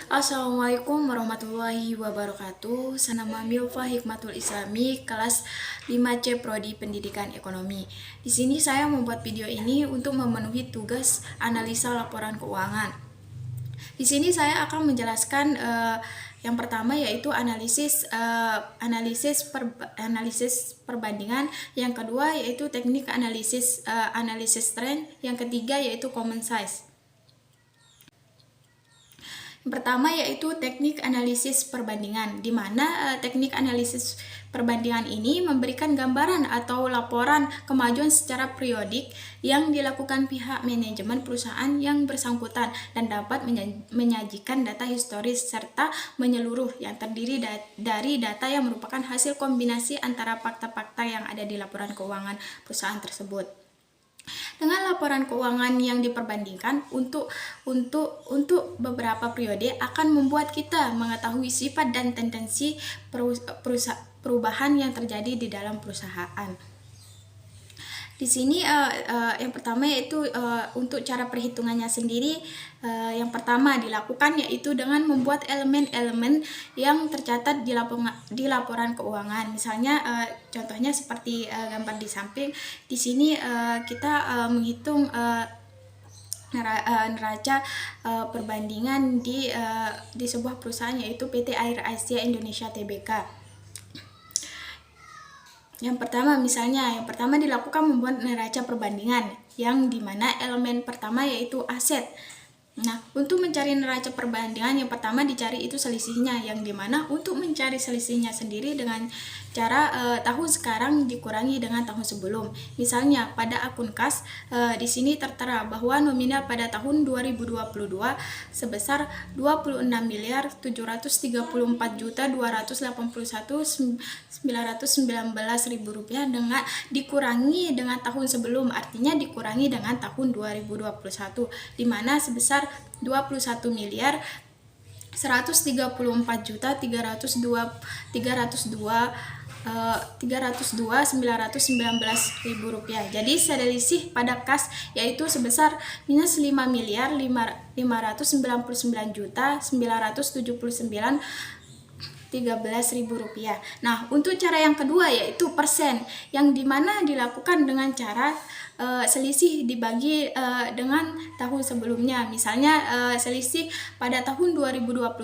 Assalamualaikum warahmatullahi wabarakatuh. Sanama Milfa Hikmatul Islami, kelas 5C Prodi Pendidikan Ekonomi. Di sini saya membuat video ini untuk memenuhi tugas analisa laporan keuangan. Di sini saya akan menjelaskan yang pertama yaitu analisis perbandingan, yang kedua yaitu teknik analisis trend, yang ketiga yaitu common size. Yang pertama yaitu teknik analisis perbandingan, di mana teknik analisis perbandingan ini memberikan gambaran atau laporan kemajuan secara periodik yang dilakukan pihak manajemen perusahaan yang bersangkutan dan dapat menyajikan data historis serta menyeluruh yang terdiri dari data yang merupakan hasil kombinasi antara fakta-fakta yang ada di laporan keuangan perusahaan tersebut. Dengan laporan keuangan yang diperbandingkan untuk beberapa periode akan membuat kita mengetahui sifat dan tendensi perubahan yang terjadi di dalam perusahaan. Di sini yang pertama yaitu untuk cara perhitungannya sendiri, yang pertama dilakukan yaitu dengan membuat elemen-elemen yang tercatat di laporan keuangan. Misalnya contohnya seperti gambar di samping. Di sini kita menghitung neraca perbandingan di sebuah perusahaan yaitu PT Air Asia Indonesia Tbk. Yang pertama dilakukan membuat neraca perbandingan, yang dimana elemen pertama yaitu aset. Nah, untuk mencari neraca perbandingan yang pertama dicari itu selisihnya, yang dimana untuk mencari selisihnya sendiri dengan cara tahun sekarang dikurangi dengan tahun sebelum. Misalnya pada akun kas di sini tertera bahwa nominal pada tahun 2022 sebesar 26.234.281.919 rupiah dengan dikurangi dengan tahun sebelum, artinya dikurangi dengan tahun 2021, di mana sebesar 21.131.302.919 rupiah. Jadi selisih pada kas yaitu sebesar minus 5.599.979.13.000 rupiah. Nah, untuk cara yang kedua yaitu persen, yang dimana dilakukan dengan cara selisih dibagi dengan tahun sebelumnya. Misalnya selisih pada tahun 2021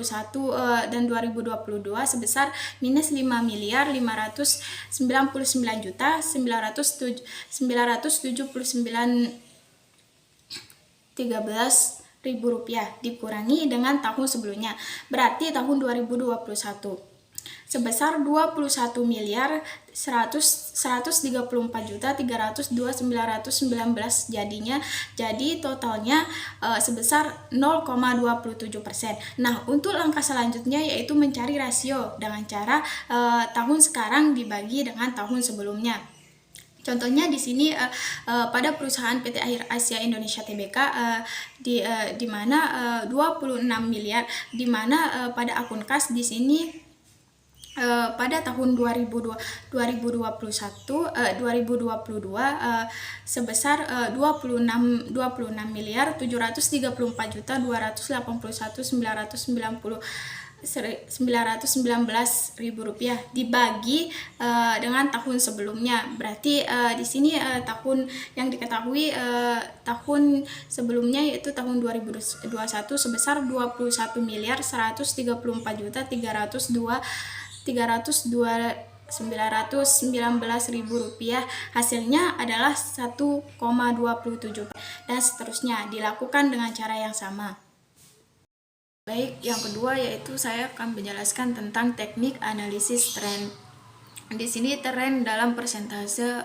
dan 2022 sebesar minus 5.599.979.13.000 rupiah dikurangi dengan tahun sebelumnya, berarti tahun 2021 sebesar 21.134.302.919 jadinya. Jadi totalnya sebesar 0,27%. Nah, untuk langkah selanjutnya yaitu mencari rasio dengan cara tahun sekarang dibagi dengan tahun sebelumnya. Contohnya di sini pada perusahaan PT Air Asia Indonesia Tbk di mana 26 miliar, di mana pada akun kas di sini pada tahun 2022 sebesar 26.234.281.919 rupiah dibagi dengan tahun sebelumnya. Berarti di sini tahun yang diketahui tahun sebelumnya yaitu tahun 2021 sebesar 21.134.302.919 rupiah. Hasilnya adalah 1,27 dan seterusnya dilakukan dengan cara yang sama. Baik, yang kedua yaitu saya akan menjelaskan tentang teknik analisis tren. Di sini tren dalam persentase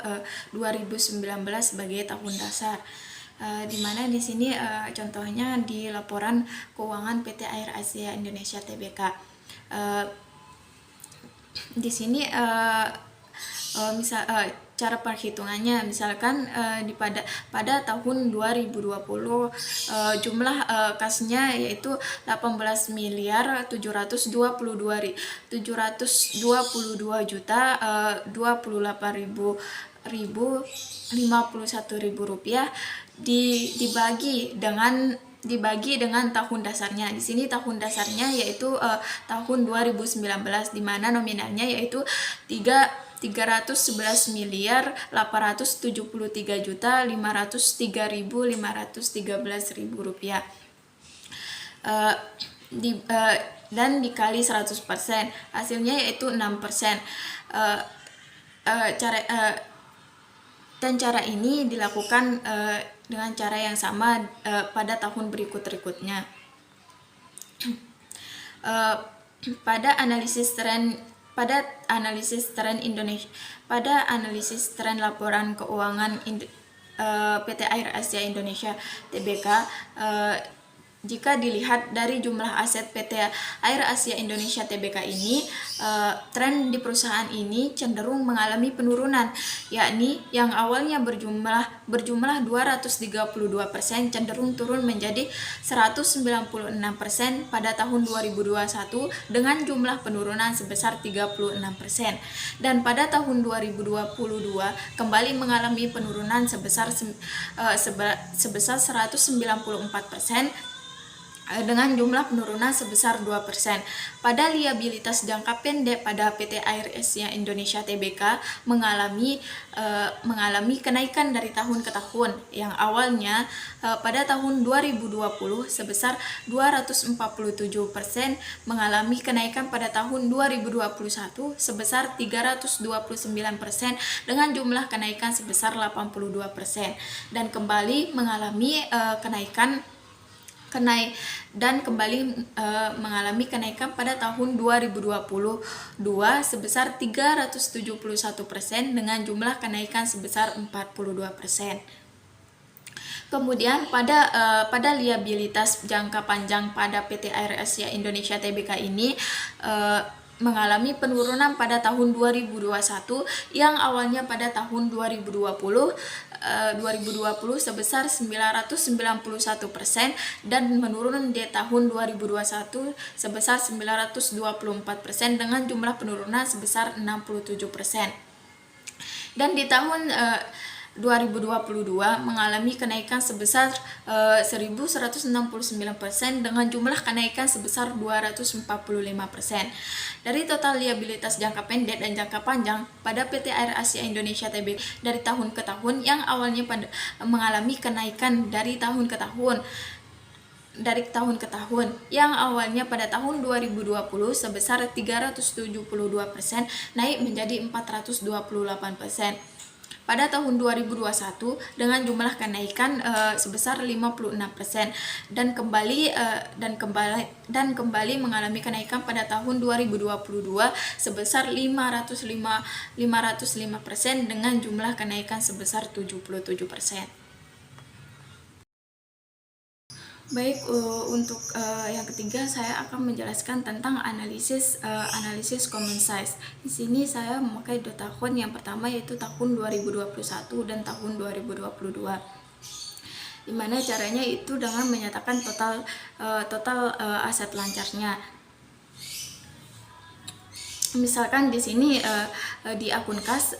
2019 sebagai tahun dasar. Di mana di sini contohnya di laporan keuangan PT Air Asia Indonesia Tbk. Di sini cara perhitungannya, misalkan pada tahun 2020 jumlah kasnya yaitu 18.722.028.051 rupiah dibagi dengan dibagi dengan tahun dasarnya. Di sini tahun dasarnya yaitu tahun 2019, di mana nominalnya yaitu 311 miliar 873 juta 503.513 rupiah. Dan dikali 100%, hasilnya yaitu 6%. Cara ini dilakukan dengan cara yang sama pada tahun berikutnya. Pada analisis tren laporan keuangan PT Air Asia Indonesia Tbk, jika dilihat dari jumlah aset PT Air Asia Indonesia Tbk ini, tren di perusahaan ini cenderung mengalami penurunan, yakni yang awalnya berjumlah 232% cenderung turun menjadi 196% pada tahun 2021 dengan jumlah penurunan sebesar 36%. Dan pada tahun 2022 kembali mengalami penurunan sebesar 194% dengan jumlah penurunan sebesar 2%. Pada liabilitas jangka pendek pada PT Air Asia Indonesia Tbk mengalami kenaikan dari tahun ke tahun, yang awalnya pada tahun 2020 sebesar 247%, mengalami kenaikan pada tahun 2021 sebesar 329% dengan jumlah kenaikan sebesar 82%, dan kembali mengalami mengalami kenaikan pada tahun 2022 sebesar 371% dengan jumlah kenaikan sebesar 42%. Kemudian pada liabilitas jangka panjang pada PT Air Asia Indonesia Tbk ini mengalami penurunan pada tahun 2021, yang awalnya pada tahun 2020 sebesar 991% dan menurun di tahun 2021 sebesar 924% dengan jumlah penurunan sebesar 67%. Dan di tahun 2022 mengalami kenaikan sebesar 1169% dengan jumlah kenaikan sebesar 245%. Dari total liabilitas jangka pendek dan jangka panjang pada PT Air Asia Indonesia Tbk dari tahun ke tahun, yang awalnya mengalami kenaikan dari tahun ke tahun, yang awalnya pada tahun 2020 sebesar 372% naik menjadi 428%. Pada tahun 2021 dengan jumlah kenaikan sebesar 56% dan kembali mengalami kenaikan pada tahun 2022 sebesar 505% dengan jumlah kenaikan sebesar 77%. Baik, untuk yang ketiga saya akan menjelaskan tentang analisis common size. Di sini saya memakai dua tahun, yang pertama yaitu tahun 2021 dan tahun 2022. Di mana caranya itu dengan menyatakan total aset lancarnya. Misalkan di sini di akun kas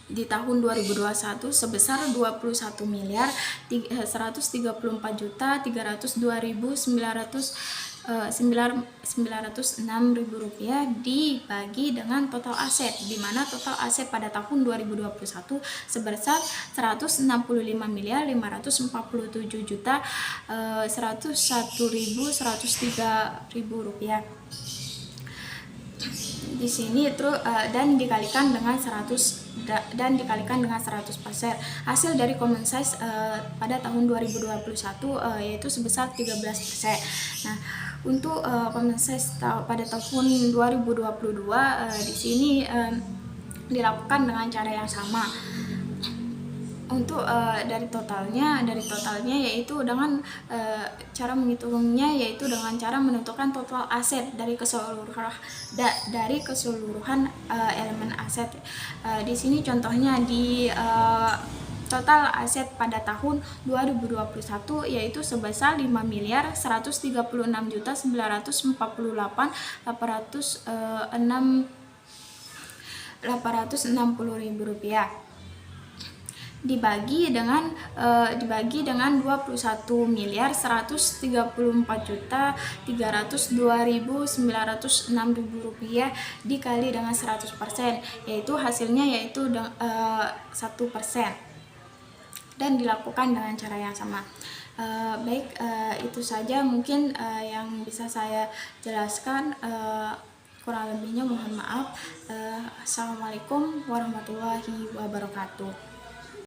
di tahun 2021 sebesar 21 miliar 134 juta 302.906 rupiah dibagi dengan total aset, di mana total aset pada tahun 2021 sebesar 165 miliar 547 juta 101.103 rupiah. Di sini dan dikalikan dengan 100% hasil dari common size pada tahun 2021 yaitu sebesar 13%. Nah, untuk common size pada tahun 2022 di sini dilakukan dengan cara yang sama. Untuk dari totalnya yaitu dengan cara menghitungnya yaitu dengan cara menentukan total aset dari keseluruhan elemen aset. Di sini contohnya di total aset pada tahun 2021 yaitu sebesar 5 miliar 136 juta 948.860 rupiah. dibagi dengan 21.334.302.906 rupiah dikali dengan 100%, yaitu hasilnya 1%, dan dilakukan dengan cara yang sama. Itu saja mungkin yang bisa saya jelaskan. Kurang lebihnya mohon maaf. Assalamualaikum warahmatullahi wabarakatuh.